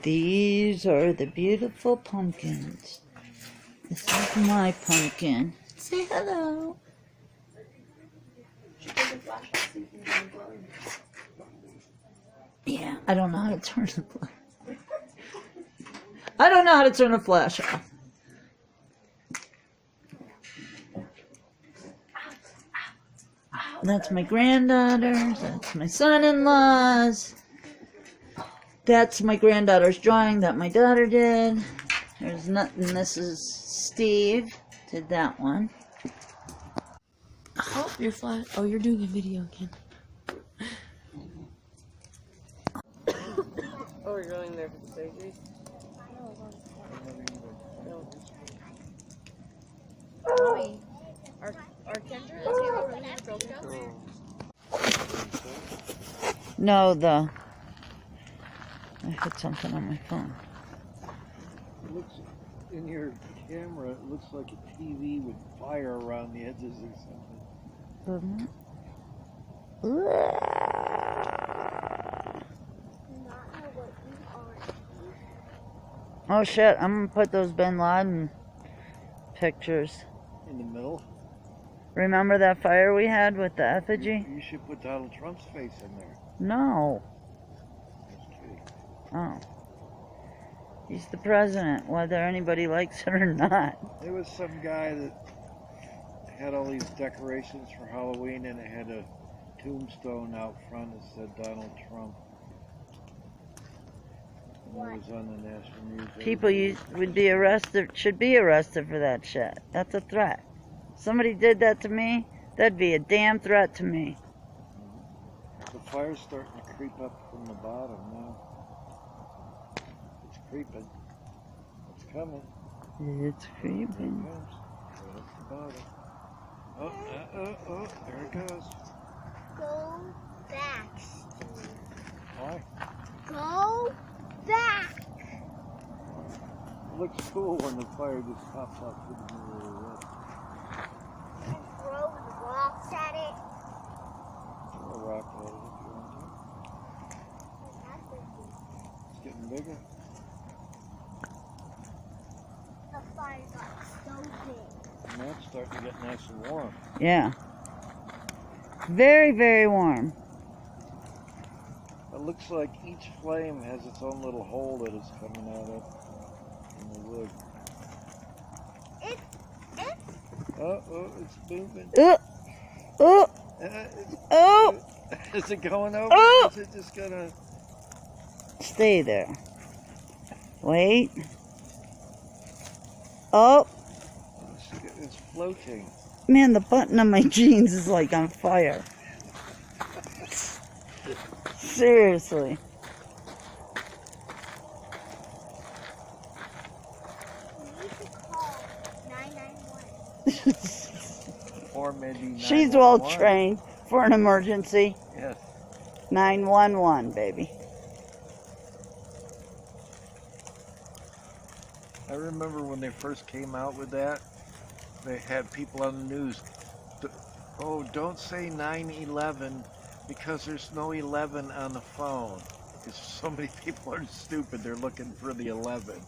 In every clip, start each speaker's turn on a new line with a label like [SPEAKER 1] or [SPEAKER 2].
[SPEAKER 1] These are the beautiful pumpkins. This is my pumpkin. Say hello. Yeah, I don't know how to turn the flash. I don't know how to turn the flash off. That's my granddaughters. That's my son-in-laws. That's my granddaughter's drawing that my daughter did. There's nothing. This is Steve. Did that one.
[SPEAKER 2] Oh, you're flat. Oh, you're doing a video again. Oh, you're going there for the surgery? No. Mommy, are Kendra and Taylor really in the Girl Scouts?
[SPEAKER 1] No, I hit something on my phone.
[SPEAKER 3] It looks, in your camera, it looks like a TV with fire around the edges or something.
[SPEAKER 1] Doesn't it? Oh shit, I'm gonna put those Bin Laden pictures.
[SPEAKER 3] In the middle?
[SPEAKER 1] Remember that fire we had with the effigy?
[SPEAKER 3] You should put Donald Trump's face in there.
[SPEAKER 1] No.
[SPEAKER 3] Just kidding.
[SPEAKER 1] Oh. He's the president, whether anybody likes it or not.
[SPEAKER 3] There was some guy that had all these decorations for Halloween and it had a tombstone out front that said Donald Trump. And it was on the National News.
[SPEAKER 1] People would be arrested, should be arrested for that shit. That's a threat. Somebody did that to me, that'd be a damn threat to me.
[SPEAKER 3] The fire's starting to creep up from the bottom now. It's creeping. It's coming.
[SPEAKER 1] It's creeping.
[SPEAKER 3] There it comes. Right up the bottom. Oh, there it goes.
[SPEAKER 4] Go back, Steve.
[SPEAKER 3] Why?
[SPEAKER 4] Go back.
[SPEAKER 3] It looks cool when the fire just pops out through the middle of the road.
[SPEAKER 4] And throw rocks at it.
[SPEAKER 3] Throw a rock at it if you want to. It's getting bigger.
[SPEAKER 4] The fire got so big.
[SPEAKER 3] And now it's starting to get nice and warm.
[SPEAKER 1] Yeah. Very, very warm.
[SPEAKER 3] It looks like each flame has its own little hole that is coming out of in the wood. It's moving. Is it going over? Or is it just gonna
[SPEAKER 1] stay there? Wait. Oh.
[SPEAKER 3] It's floating.
[SPEAKER 1] Man, the button on my jeans is like on fire. Seriously.
[SPEAKER 4] You should call 911.
[SPEAKER 3] Or maybe
[SPEAKER 1] She's well trained for an emergency.
[SPEAKER 3] Yes.
[SPEAKER 1] 911, baby.
[SPEAKER 3] I remember when they first came out with that, they had people on the news, oh, don't say 911 because there's no 11 on the phone. Because so many people are stupid, they're looking for the 11.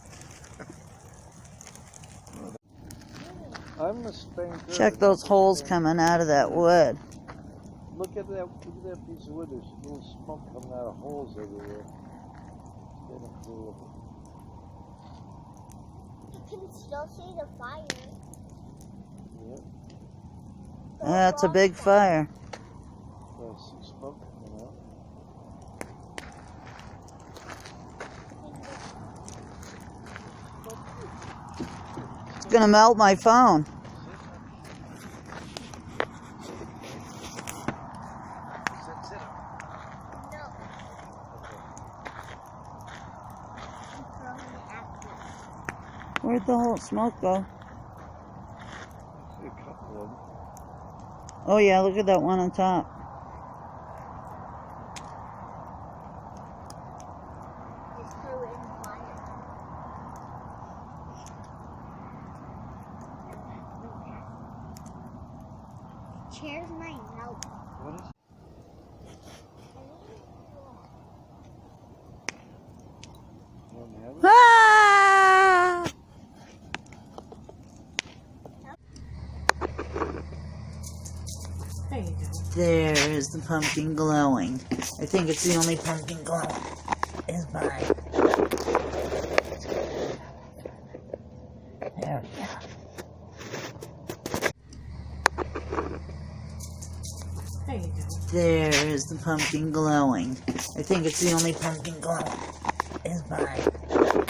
[SPEAKER 3] I'm the spanker.
[SPEAKER 1] Check those holes coming out of that wood.
[SPEAKER 3] Look at that piece of wood. There's little smoke coming out of holes everywhere. It's getting cool.
[SPEAKER 4] You can still see the fire.
[SPEAKER 3] Yep.
[SPEAKER 1] That's a big fire.
[SPEAKER 3] There's some smoke coming out.
[SPEAKER 1] It's gonna melt my phone.
[SPEAKER 4] No.
[SPEAKER 1] Where'd the whole smoke go?
[SPEAKER 3] I see a couple of them.
[SPEAKER 1] Oh yeah, look at that one on top.
[SPEAKER 4] Just threw it in the fire. Chairs might melt.
[SPEAKER 3] What is it?
[SPEAKER 2] There you go.
[SPEAKER 1] There is the pumpkin glowing. I think it's the only pumpkin glowing. Is mine. There we go.
[SPEAKER 2] There you go.
[SPEAKER 1] There is the pumpkin glowing. I think it's the only pumpkin glowing. Is mine.